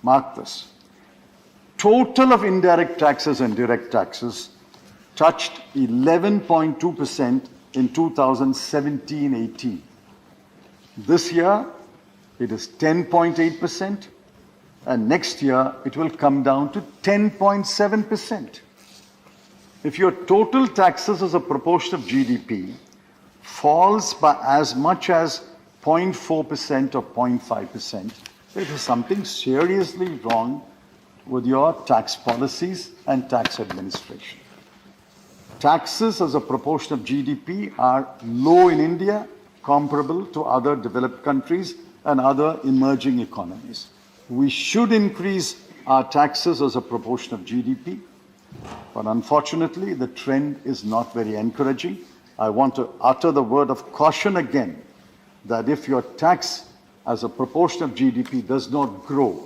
Mark this. Total of indirect taxes and direct taxes touched 11.2% in 2017-18. This year, it is 10.8%, and next year, it will come down to 10.7%. If your total taxes as a proportion of GDP falls by as much as 0.4% or 0.5%, there is something seriously wrong with your tax policies and tax administration. Taxes as a proportion of GDP are low in India, comparable to other developed countries and other emerging economies. We should increase our taxes as a proportion of GDP, but unfortunately, the trend is not very encouraging. I want to utter the word of caution again, that if your tax as a proportion of GDP does not grow,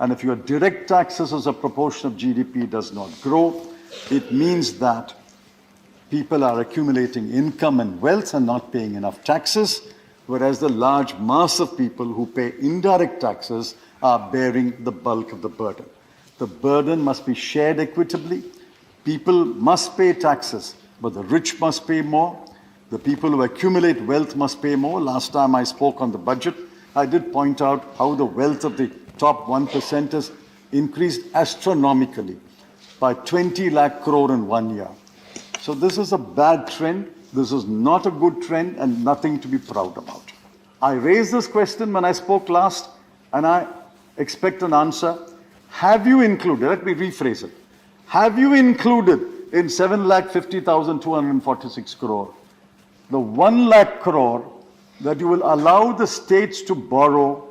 and if your direct taxes as a proportion of GDP does not grow, it means that people are accumulating income and wealth and not paying enough taxes, whereas the large mass of people who pay indirect taxes are bearing the bulk of the burden. The burden must be shared equitably. People must pay taxes, but the rich must pay more. The people who accumulate wealth must pay more. Last time I spoke on the budget, I did point out how the wealth of the top 1% has increased astronomically by 20 lakh crore in 1 year. So this is a bad trend. This is not a good trend and nothing to be proud about. I raised this question when I spoke last, and I expect an answer. Have you included, let me rephrase it, have you included in 7,50,246 crore the 1 lakh crore that you will allow the states to borrow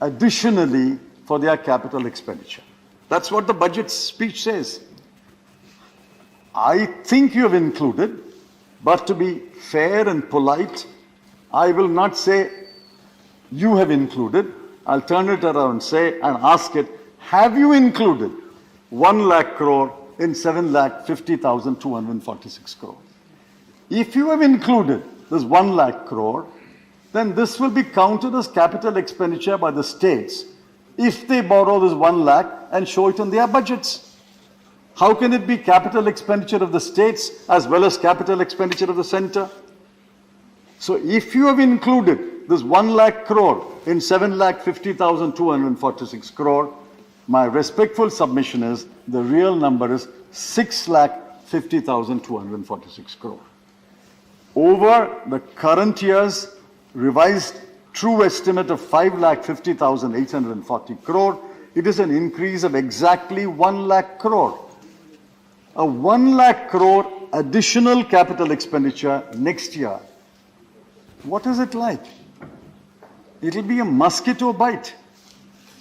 additionally for their capital expenditure? That's what the budget speech says. I think you have included, but to be fair and polite, I will not say you have included. I'll turn it around and say and ask it, have you included 1 lakh crore in 7,50,246 crore? If you have included this 1 lakh crore, then this will be counted as capital expenditure by the states if they borrow this 1 lakh and show it in their budgets. How can it be capital expenditure of the states as well as capital expenditure of the center? So if you have included this 1 lakh crore in 7,50,246 crore, my respectful submission is the real number is 6,50,246 crore. Over the current year's revised true estimate of 5,50,840 crore, it is an increase of exactly 1 lakh crore. A 1 lakh crore additional capital expenditure next year. What is it like? It'll be a mosquito bite.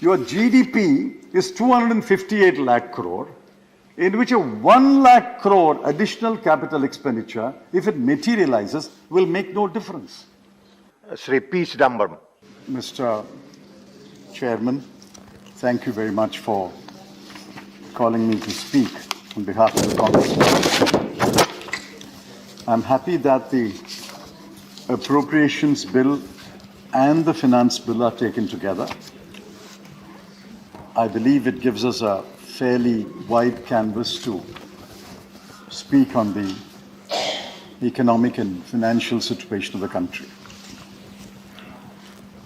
Your GDP is 258 lakh crore, in which a 1 lakh crore additional capital expenditure, if it materializes, will make no difference. Sri p.chidambaram. Mr. Chairman, thank you very much for calling me to speak on behalf of the Congress. I'm happy that the Appropriations Bill and the Finance Bill are taken together. I believe it gives us a fairly wide canvas to speak on the economic and financial situation of the country.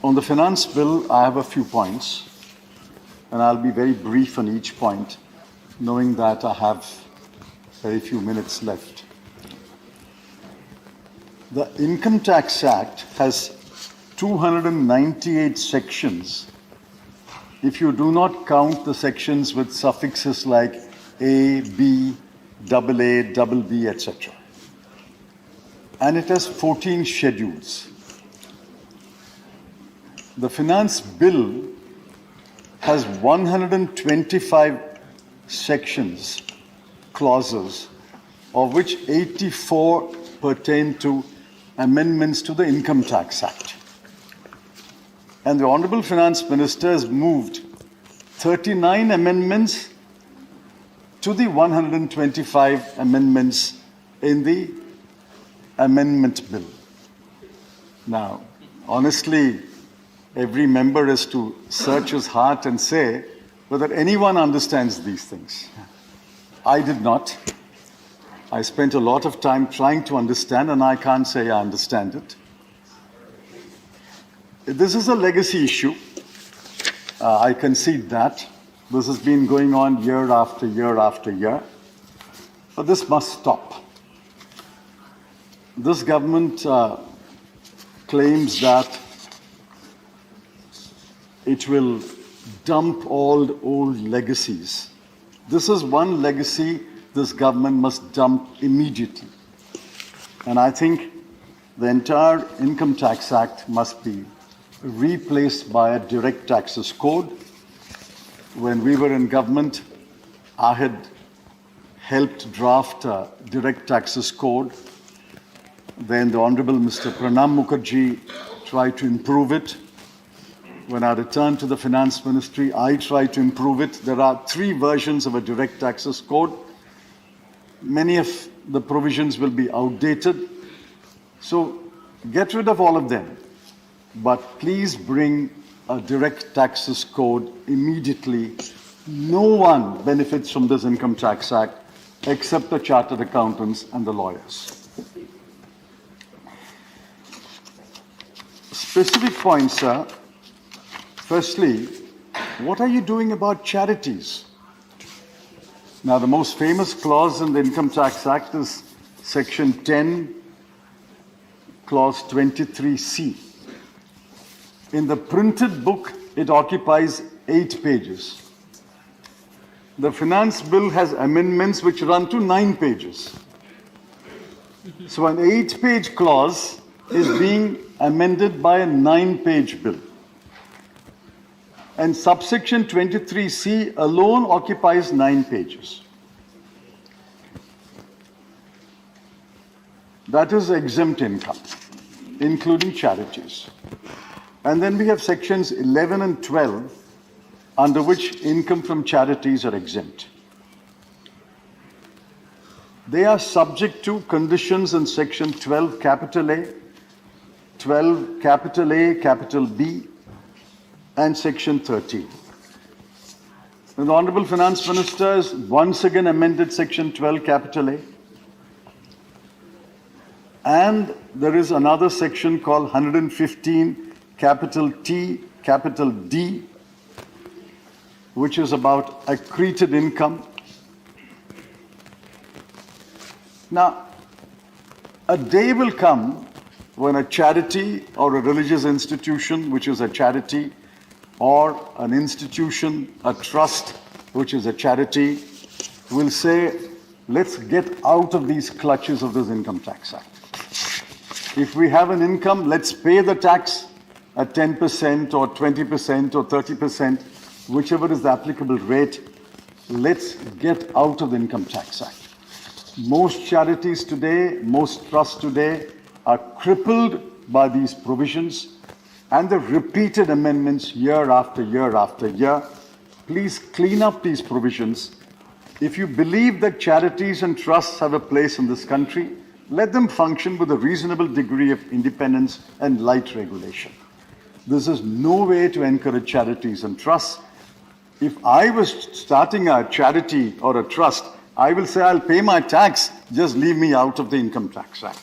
On the Finance Bill, I have a few points, and I'll be very brief on each point, knowing that I have very few minutes left. The Income Tax Act has 298 sections if you do not count the sections with suffixes like A, B, AA, BB, etc. And it has 14 schedules. The Finance Bill has 125 sections, clauses, of which 84 pertain to amendments to the Income Tax Act. And the Honorable Finance Minister has moved 39 amendments to the 125 amendments in the Amendment Bill. Now, honestly, every member is to search his heart and say, whether anyone understands these things. I did not. I spent a lot of time trying to understand, and I can't say I understand it. This is a legacy issue. I concede that. This has been going on year after year after year. But this must stop. This government claims that it will dump all old legacies. This is one legacy this government must dump immediately. And I think the entire Income Tax Act must be replaced by a direct taxes code. When we were in government, I had helped draft a direct taxes code. Then the Honorable Mr. Pranab Mukherjee tried to improve it. When I returned to the Finance Ministry, I tried to improve it. There are 3 versions of a direct taxes code. Many of the provisions will be outdated. So get rid of all of them. But please bring a direct taxes code immediately. No one benefits from this Income Tax Act except the chartered accountants and the lawyers. Specific points, sir. Firstly, what are you doing about charities? Now, the most famous clause in the Income Tax Act is Section 10, Clause 23C. In the printed book, it occupies 8 pages. The Finance Bill has amendments which run to 9 pages. So an 8-page clause is being amended by a 9-page bill. And subsection 23C alone occupies 9 pages. That is exempt income, including charities. And then we have sections 11 and 12, under which income from charities are exempt. They are subject to conditions in section 12 capital A, 12 capital A, capital B, and section 13. And the Honorable Finance Minister has once again amended section 12 capital A. And there is another section called 115 capital T, capital D, which is about accreted income. Now, a day will come when a charity or a religious institution, which is a charity, or an institution, a trust, which is a charity, will say, let's get out of these clutches of this Income Tax Act. If we have an income, let's pay the tax at 10% or 20% or 30%, whichever is the applicable rate. Let's get out of the Income Tax Act. Most charities today, most trusts today are crippled by these provisions and the repeated amendments year after year after year. Please clean up these provisions. If you believe that charities and trusts have a place in this country, let them function with a reasonable degree of independence and light regulation. This is no way to encourage charities and trusts. If I was starting a charity or a trust, I will say I'll pay my tax, just leave me out of the Income Tax Act.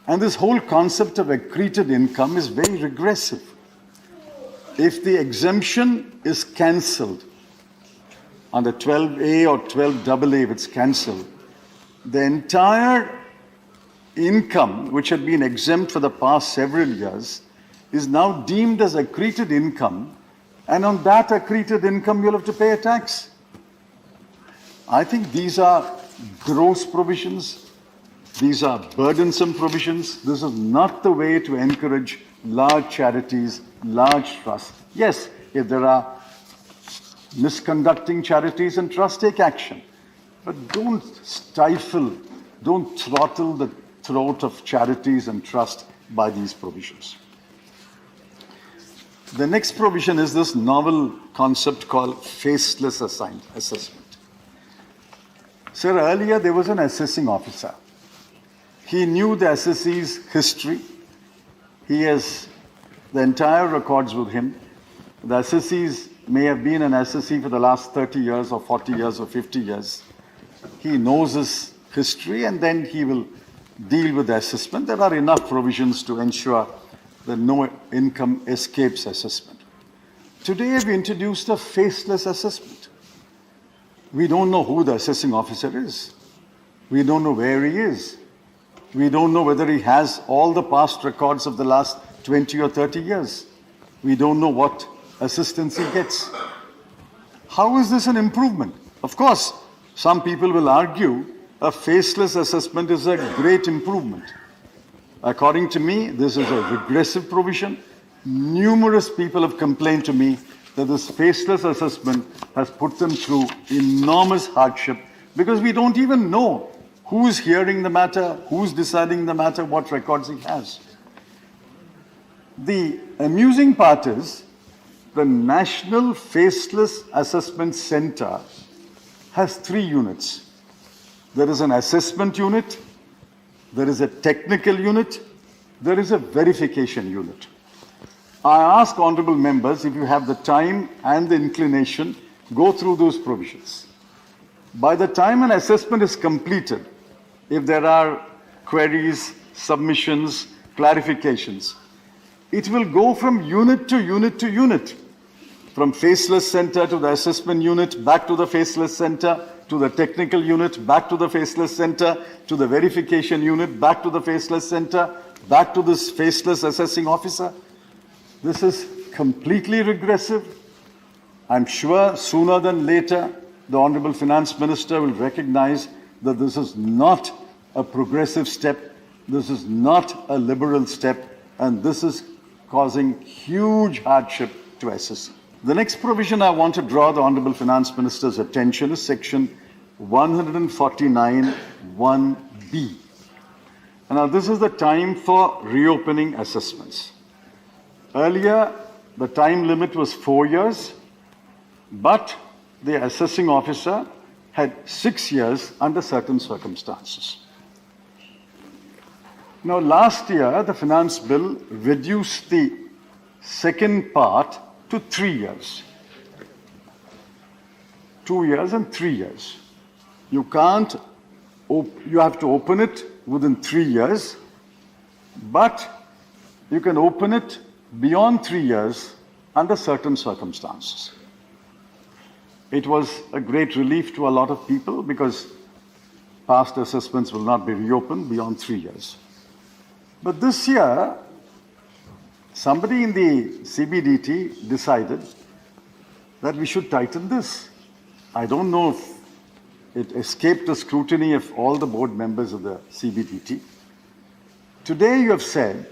And this whole concept of accreted income is very regressive. If the exemption is cancelled under 12A or 12AA, if it's cancelled, the entire income, which had been exempt for the past several years, is now deemed as accreted income, and on that accreted income, you'll have to pay a tax. I think these are gross provisions. These are burdensome provisions. This is not the way to encourage large charities, large trusts. Yes, if there are misconducting charities and trusts, take action. But don't stifle, don't throttle the throat of charities and trusts by these provisions. The next provision is this novel concept called faceless assessment. Sir, earlier there was an assessing officer. He knew the assessee's history. He has the entire records with him. The assessee's may have been an SSE for the last 30 years or 40 years or 50 years. He knows his history and then he will deal with the assessment. There are enough provisions to ensure that no income escapes assessment. Today we introduced a faceless assessment. We don't know who the assessing officer is. We don't know where he is. We don't know whether he has all the past records of the last 20 or 30 years. We don't know what assistance he gets. How is this an improvement? Of course, some people will argue a faceless assessment is a great improvement. According to me, this is a regressive provision. Numerous people have complained to me that this faceless assessment has put them through enormous hardship because we don't even know who's hearing the matter, who's deciding the matter, what records he has. The amusing part is the National Faceless Assessment Center has 3 units. There is an assessment unit, there is a technical unit, there is a verification unit. I ask honorable members, if you have the time and the inclination, go through those provisions. By the time an assessment is completed, if there are queries, submissions, clarifications, it will go from unit to unit to unit. From faceless center to the assessment unit, back to the faceless center, to the technical unit, back to the faceless center, to the verification unit, back to the faceless center, back to this faceless assessing officer. This is completely regressive. I'm sure sooner than later, the Honorable Finance Minister will recognize that this is not a progressive step, this is not a liberal step, and this is causing huge hardship to SSE. The next provision I want to draw the Honorable Finance Minister's attention is Section 149(1)(b). Now, this is the time for reopening assessments. Earlier, the time limit was 4 years, but the assessing officer had 6 years under certain circumstances. Now, last year, the finance bill reduced the second part to 3 years. 2 years and 3 years. You have to open it within 3 years, but you can open it beyond 3 years under certain circumstances. It was a great relief to a lot of people because past assessments will not be reopened beyond 3 years. But this year, somebody in the CBDT decided that we should tighten this. I don't know if it escaped the scrutiny of all the board members of the CBDT. Today you have said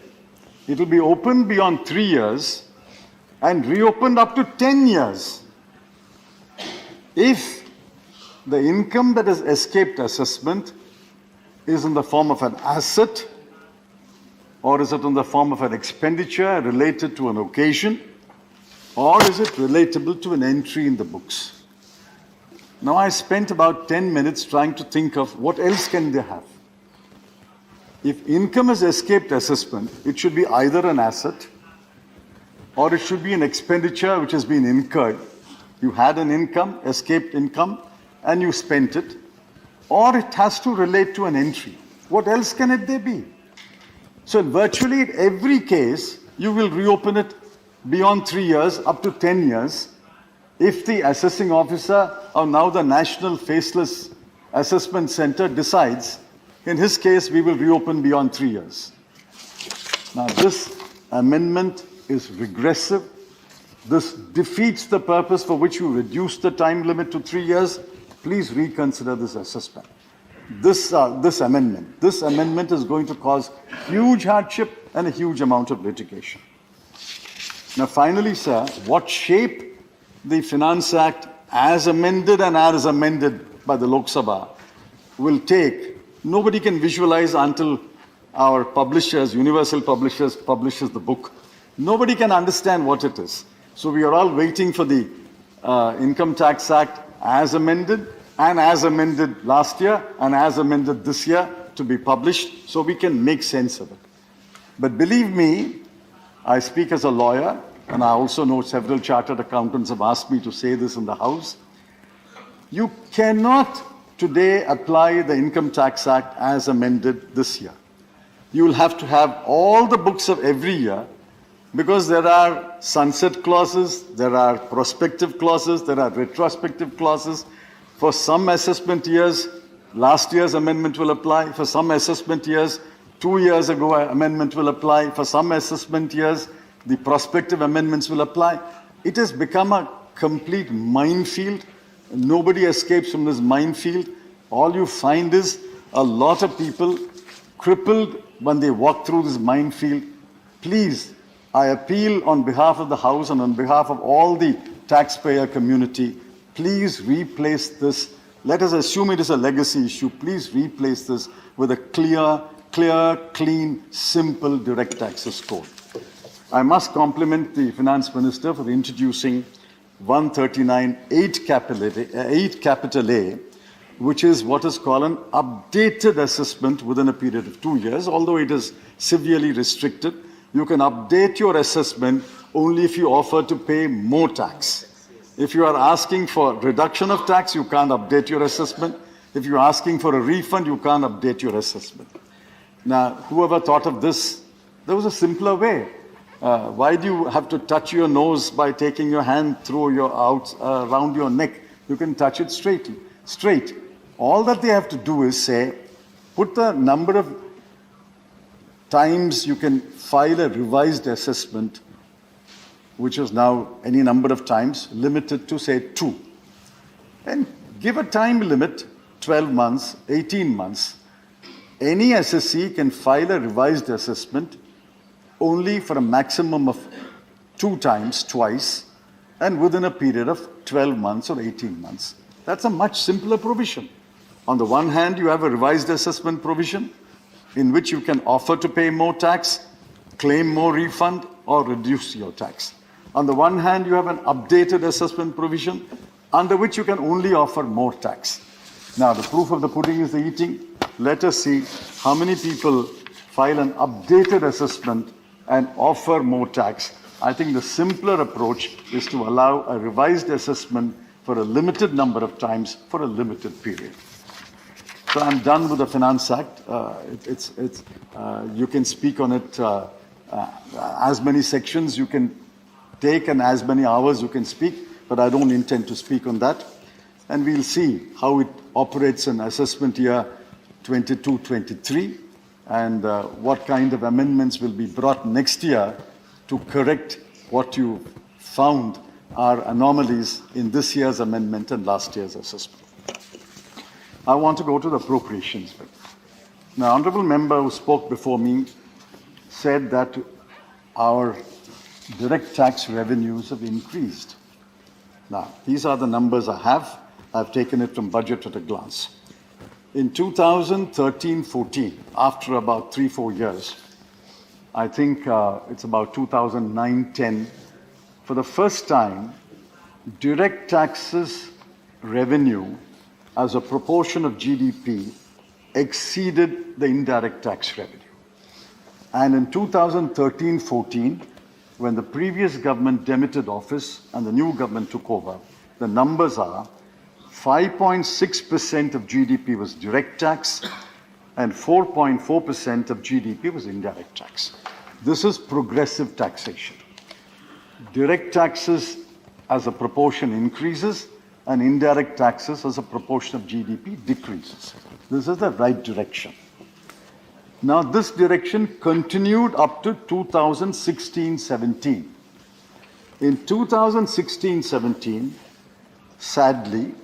it will be opened beyond 3 years and reopened up to 10 years if the income that has escaped assessment is in the form of an asset, or is it in the form of an expenditure related to an occasion, or is it relatable to an entry in the books? Now, I spent about 10 minutes trying to think of what else can they have. If income has escaped assessment, it should be either an asset or it should be an expenditure which has been incurred. You had an income, escaped income, and you spent it, or it has to relate to an entry. What else can it there be? So virtually in every case, you will reopen it beyond 3 years, up to 10 years, if the assessing officer or now the National Faceless Assessment Center decides, in his case, we will reopen beyond 3 years. Now, this amendment is regressive. This defeats the purpose for which you reduced the time limit to 3 years. Please reconsider this assessment. This amendment is going to cause huge hardship and a huge amount of litigation. Now, finally, sir, what shape the Finance Act as amended and as amended by the Lok Sabha will take, nobody can visualize until our publishers, Universal Publishers, publishes the book. Nobody can understand what it is. So we are all waiting for the Income Tax Act as amended and as amended last year and as amended this year to be published so we can make sense of it. But believe me, I speak as a lawyer, and I also know several chartered accountants have asked me to say this in the House, you cannot today apply the Income Tax Act as amended this year. You will have to have all the books of every year, because there are sunset clauses, there are prospective clauses, there are retrospective clauses. For some assessment years, last year's amendment will apply. For some assessment years, 2 years ago, amendment will apply. For some assessment years, the prospective amendments will apply. It has become a complete minefield. Nobody escapes from this minefield. All you find is a lot of people crippled when they walk through this minefield. Please, I appeal on behalf of the House and on behalf of all the taxpayer community, please replace this. Let us assume it is a legacy issue. Please replace this with a clear, clean, simple direct taxes code. I must compliment the Finance Minister for introducing 139 8 capital A, which is what is called an updated assessment within a period of 2 years, although it is severely restricted. You can update your assessment only if you offer to pay more tax. If you are asking for reduction of tax, you can't update your assessment. If you're asking for a refund, you can't update your assessment. Now, whoever thought of this, there was a simpler way. Why do you have to touch your nose by taking your hand through your around your neck? You can touch it straight. All that they have to do is say, put the number of times you can file a revised assessment, which is now any number of times, limited to say 2. And give a time limit, 12 months, 18 months. Any SSC can file a revised assessment only for a maximum of 2 times, twice, and within a period of 12 months or 18 months. That's a much simpler provision. On the one hand, you have a revised assessment provision in which you can offer to pay more tax, claim more refund, or reduce your tax. On the one hand, you have an updated assessment provision under which you can only offer more tax. Now, the proof of the pudding is the eating. Let us see how many people file an updated assessment and offer more tax. I think the simpler approach is to allow a revised assessment for a limited number of times for a limited period. So I'm done with the Finance Act. You can speak on it as many sections you can take and as many hours you can speak, but I don't intend to speak on that. And we'll see how it operates in assessment year 22-23 and what kind of amendments will be brought next year to correct what you found are anomalies in this year's amendment and last year's assessment. I want to go to the appropriations bill. Now, honourable member who spoke before me said that our direct tax revenues have increased. Now, these are the numbers I have. I've taken it from budget at a glance. In 2013-14, after about 3-4 years, I think it's about 2009-10, for the first time, direct taxes revenue as a proportion of GDP exceeded the indirect tax revenue. And in 2013-14, when the previous government demitted office and the new government took over, the numbers are 5.6% of GDP was direct tax and 4.4% of GDP was indirect tax. This is progressive taxation. Direct taxes as a proportion increases and indirect taxes as a proportion of GDP decreases. This is the right direction. Now, this direction continued up to 2016-17. In 2016-17, sadly,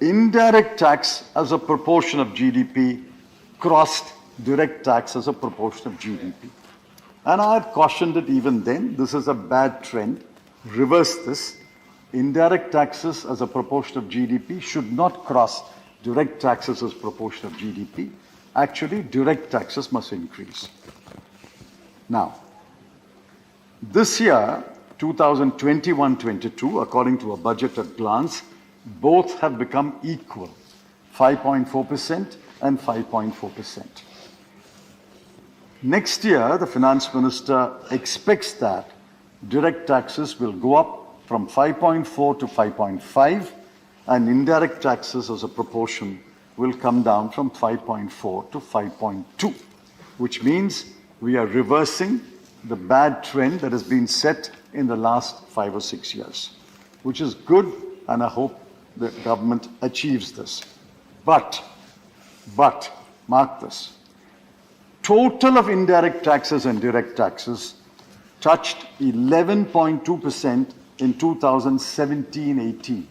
indirect tax as a proportion of GDP crossed direct tax as a proportion of GDP. And I had cautioned it even then, this is a bad trend, reverse this. Indirect taxes as a proportion of GDP should not cross direct taxes as a proportion of GDP. Actually, direct taxes must increase. Now, this year, 2021-22, according to a budget at glance, both have become equal, 5.4% and 5.4%. Next year, the Finance Minister expects that direct taxes will go up from 5.4 to 5.5, and indirect taxes as a proportion will come down from 5.4 to 5.2, which means we are reversing the bad trend that has been set in the last 5 or 6 years, which is good, and I hope the government achieves this. But, mark this, total of indirect taxes and direct taxes touched 11.2% in 2017-18.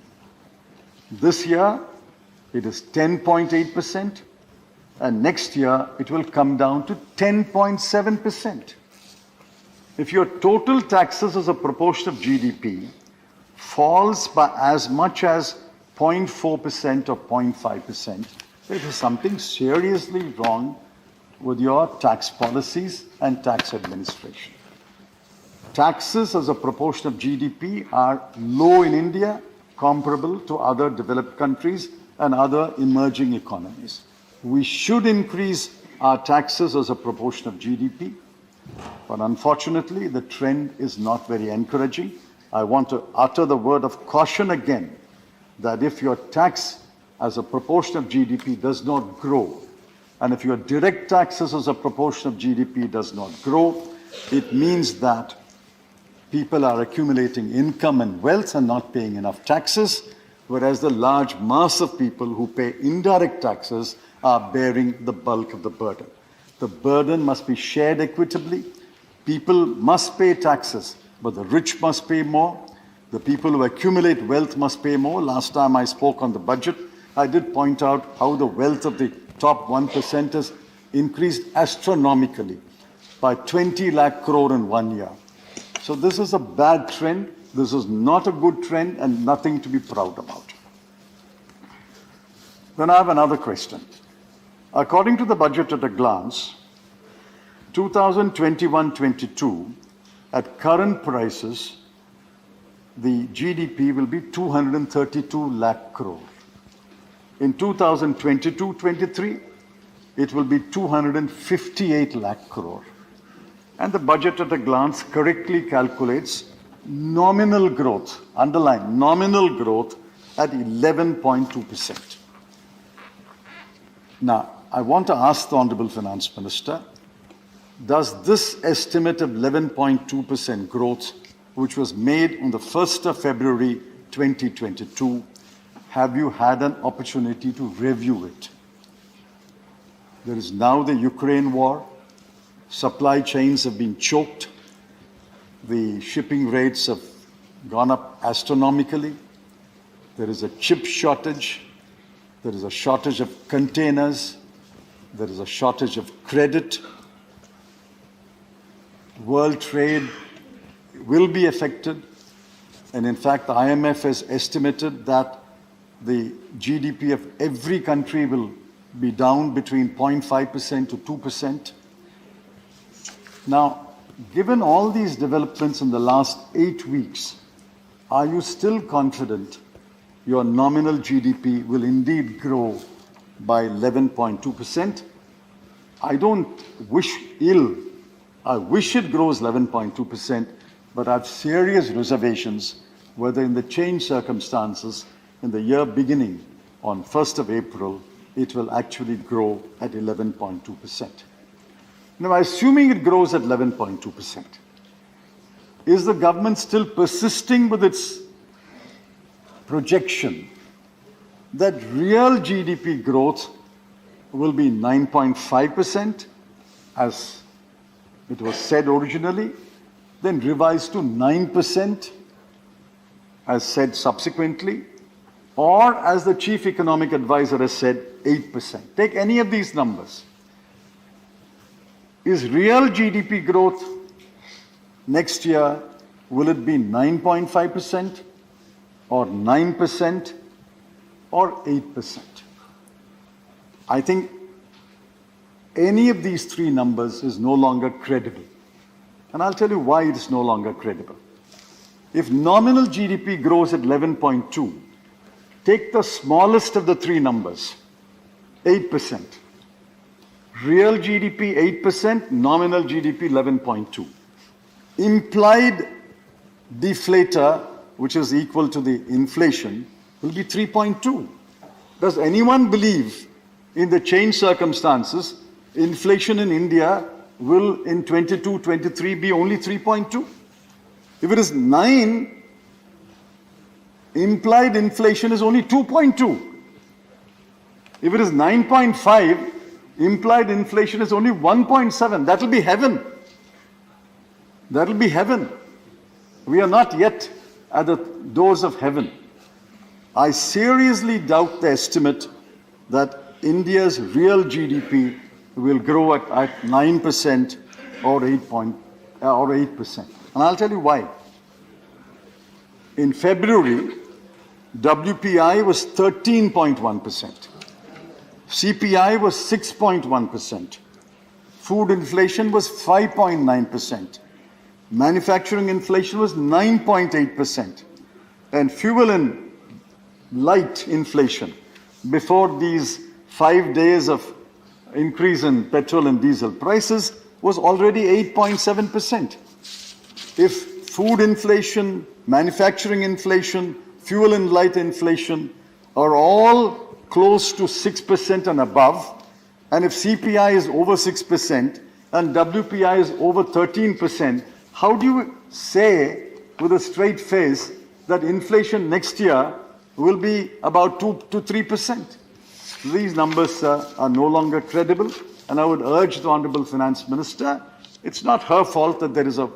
This year, it is 10.8%, and next year, it will come down to 10.7%. If your total taxes as a proportion of GDP falls by as much as 0.4% or 0.5%, there is something seriously wrong with your tax policies and tax administration. Taxes as a proportion of GDP are low in India, comparable to other developed countries and other emerging economies. We should increase our taxes as a proportion of GDP, but unfortunately, the trend is not very encouraging. I want to utter the word of caution again, that if your tax as a proportion of GDP does not grow, and if your direct taxes as a proportion of GDP does not grow, it means that people are accumulating income and wealth and not paying enough taxes, whereas the large mass of people who pay indirect taxes are bearing the bulk of the burden. The burden must be shared equitably. People must pay taxes, but the rich must pay more. The people who accumulate wealth must pay more. Last time I spoke on the budget, I did point out how the wealth of the top 1% has increased astronomically by 20 lakh crore in 1 year. So this is a bad trend. This is not a good trend and nothing to be proud about. Then I have another question. According to the budget at a glance, 2021-22, at current prices, the GDP will be 232 lakh crore. In 2022-23, it will be 258 lakh crore. And the budget at a glance correctly calculates nominal growth, underline nominal growth, at 11.2%. Now, I want to ask the Honorable Finance Minister, does this estimate of 11.2% growth, which was made on the 1st of February 2022, have you had an opportunity to review it? There is now the Ukraine war. Supply chains have been choked. The shipping rates have gone up astronomically. There is a chip shortage. There is a shortage of containers. There is a shortage of credit. World trade will be affected. And in fact, the IMF has estimated that the GDP of every country will be down between 0.5% to 2%. Now, given all these developments in the last 8 weeks, are you still confident your nominal GDP will indeed grow by 11.2%? I don't wish ill. I wish it grows 11.2%, but I have serious reservations whether in the changed circumstances in the year beginning on 1st of April, it will actually grow at 11.2%. Now, assuming it grows at 11.2%, is the government still persisting with its projection that real GDP growth will be 9.5%, as it was said originally, then revised to 9%, as said subsequently, or as the chief economic advisor has said, 8%. Take any of these numbers. Is real GDP growth next year, will it be 9.5% or 9% or 8%? I think any of these three numbers is no longer credible. And I'll tell you why it is no longer credible. If nominal GDP grows at 11.2, take the smallest of the three numbers, 8%. Real GDP 8%, nominal GDP 11.2. Implied deflator, which is equal to the inflation, will be 3.2. Does anyone believe in the changed circumstances, inflation in India will in 22-23 be only 3.2? If it is 9, implied inflation is only 2.2. If it is 9.5, implied inflation is only 1.7. That will be heaven. That will be heaven. We are not yet at the doors of heaven. I seriously doubt the estimate that India's real GDP will grow at 9% or 8%. And I'll tell you why. In February, WPI was 13.1%. CPI was 6.1%. Food inflation was 5.9%. Manufacturing inflation was 9.8%. And fuel and light inflation, before these 5 days of increase in petrol and diesel prices, was already 8.7%. If food inflation, manufacturing inflation, fuel and light inflation are all close to 6% and above, and if CPI is over 6% and WPI is over 13%, how do you say with a straight face that inflation next year will be about 2 to 3%? These numbers are no longer credible, and I would urge the Honorable Finance Minister, it's not her fault that there is a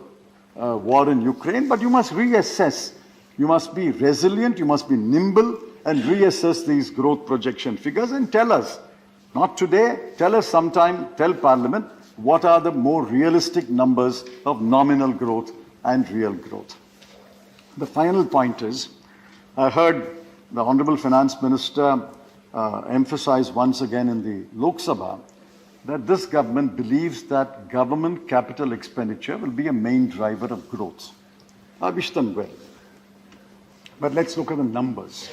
war in Ukraine, but you must reassess. You must be resilient, you must be nimble, and reassess these growth projection figures and tell us, not today, tell us sometime, tell Parliament, what are the more realistic numbers of nominal growth and real growth. The final point is, I heard the Honorable Finance Minister emphasize once again in the Lok Sabha that this government believes that government capital expenditure will be a main driver of growth. I wish them well. But let's look at the numbers.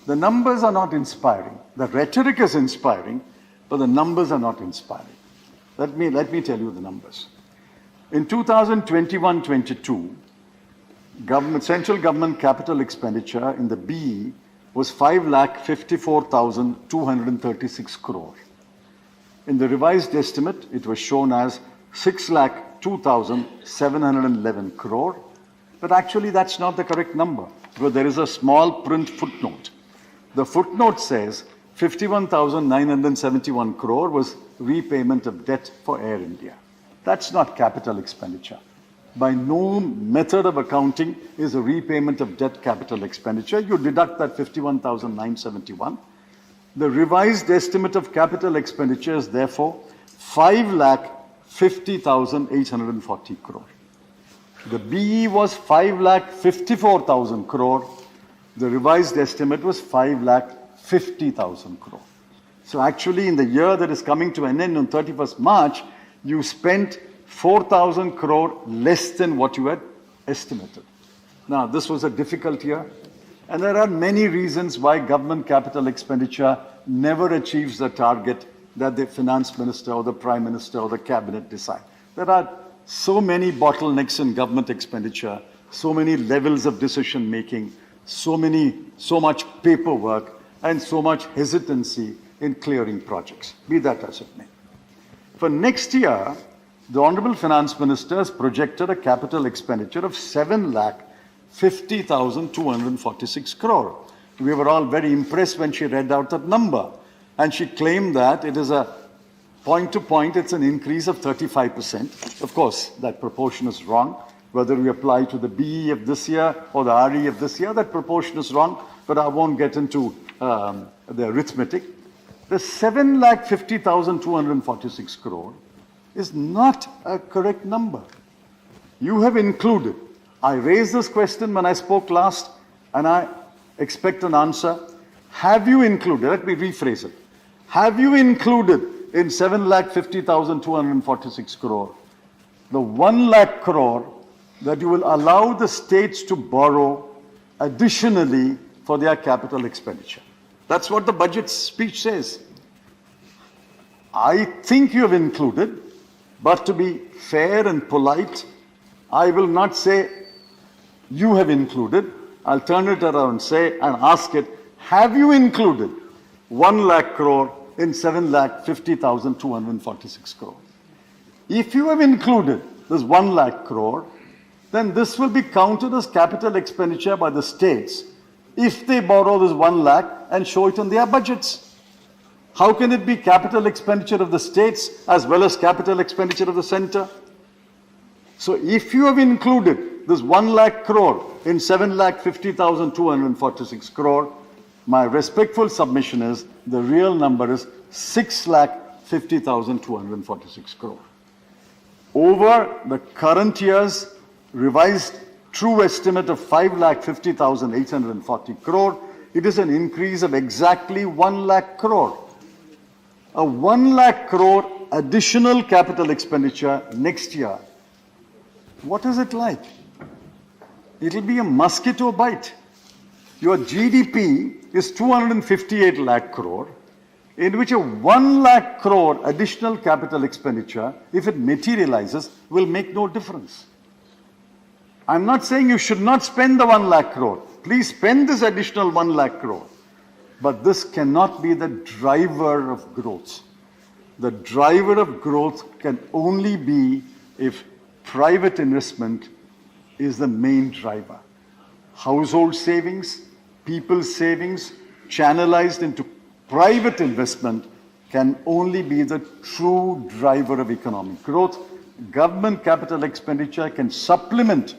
The numbers are not inspiring. The rhetoric is inspiring, but the numbers are not inspiring. Let me tell you the numbers. In 2021-22, central government capital expenditure in the BE was 5,54,236 crore. In the revised estimate, it was shown as 6,02,711 crore, but actually that's not the correct number, because there is a small print footnote. The footnote says 51,971 crore was repayment of debt for Air India. That's not capital expenditure. By no method of accounting is a repayment of debt capital expenditure. You deduct that 51,971. The revised estimate of capital expenditure is therefore 5,50,840 crore. The BE was 5,54,000 crore. The revised estimate was 5,50,000 crore. So actually in the year that is coming to an end on 31st March, you spent 4,000 crore less than what you had estimated. Now, this was a difficult year, and there are many reasons why government capital expenditure never achieves the target that the finance minister or the prime minister or the cabinet decide. There are so many bottlenecks in government expenditure, so many levels of decision making, so much paperwork, and so much hesitancy in clearing projects, be that as it may. For next year, the Honorable Finance Minister has projected a capital expenditure of 7,50,246 crore. We were all very impressed when she read out that number. And she claimed that it is a point to point, it's an increase of 35%. Of course, that proportion is wrong. Whether we apply to the BE of this year or the RE of this year, that proportion is wrong, but I won't get into the arithmetic. The 7,50,246 crore is not a correct number. You have included, I raised this question when I spoke last, and I expect an answer. Have you included, let me rephrase it, have you included in 7,50,246 crore the 1 lakh crore that you will allow the states to borrow additionally for their capital expenditure? That's what the budget speech says. I think you have included, but to be fair and polite, I will not say you have included, I'll turn it around and say and ask it, have you included 1 lakh crore in 7,50,246 crore? If you have included this 1 lakh crore, then this will be counted as capital expenditure by the states if they borrow this 1 lakh and show it in their budgets. How can it be capital expenditure of the states as well as capital expenditure of the center? So if you have included this 1 lakh crore in 7,50,246 crore, my respectful submission is the real number is 6,50,246 crore. Over the current year's revised true estimate of 5,50,840 crore, it is an increase of exactly 1 lakh crore. A 1 lakh crore additional capital expenditure next year. What is it like? It'll be a mosquito bite. Your GDP is 258 lakh crore, in which a 1 lakh crore additional capital expenditure, if it materializes, will make no difference. I'm not saying you should not spend the 1 lakh crore. Please spend this additional 1 lakh crore. But this cannot be the driver of growth. The driver of growth can only be if private investment is the main driver. Household savings, people's savings, channelized into private investment can only be the true driver of economic growth. Government capital expenditure can supplement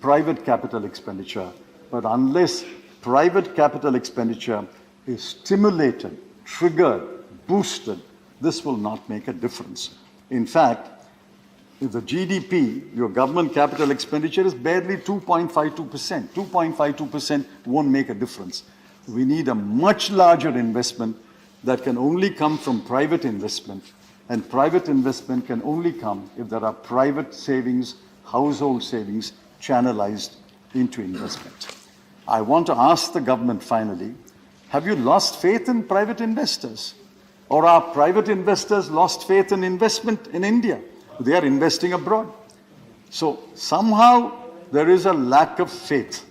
private capital expenditure, but unless private capital expenditure is stimulated, triggered, boosted, this will not make a difference. In fact, if the GDP, your government capital expenditure is barely 2.52%. 2.52% won't make a difference. We need a much larger investment that can only come from private investment, and private investment can only come if there are private savings, household savings channelized into investment. I want to ask the government finally, have you lost faith in private investors? Or are private investors lost faith in investment in India? They are investing abroad. So somehow there is a lack of faith.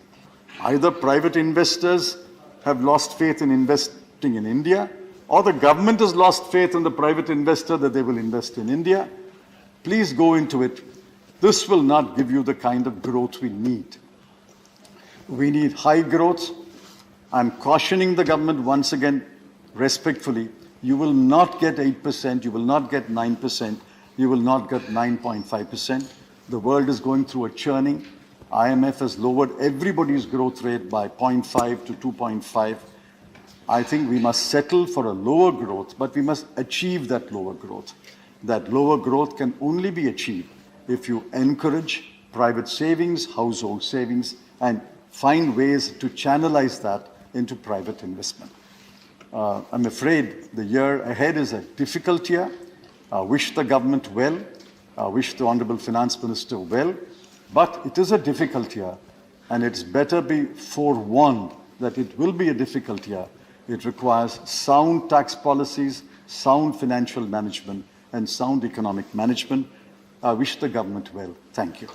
Either private investors have lost faith in investing in India, or the government has lost faith in the private investor that they will invest in India. Please go into it. This will not give you the kind of growth we need. We need high growth. I'm cautioning the government once again, respectfully. You will not get 8%, you will not get 9%, you will not get 9.5%. The world is going through a churning. IMF has lowered everybody's growth rate by 0.5 to 2.5. I think we must settle for a lower growth, but we must achieve that lower growth. That lower growth can only be achieved if you encourage private savings, household savings, and find ways to channelize that into private investment. I'm afraid the year ahead is a difficult year. I wish the government well. I wish the Honorable Finance Minister well. But it is a difficult year, and it's better be forewarned that it will be a difficult year. It requires sound tax policies, sound financial management, and sound economic management. I wish the government well. Thank you.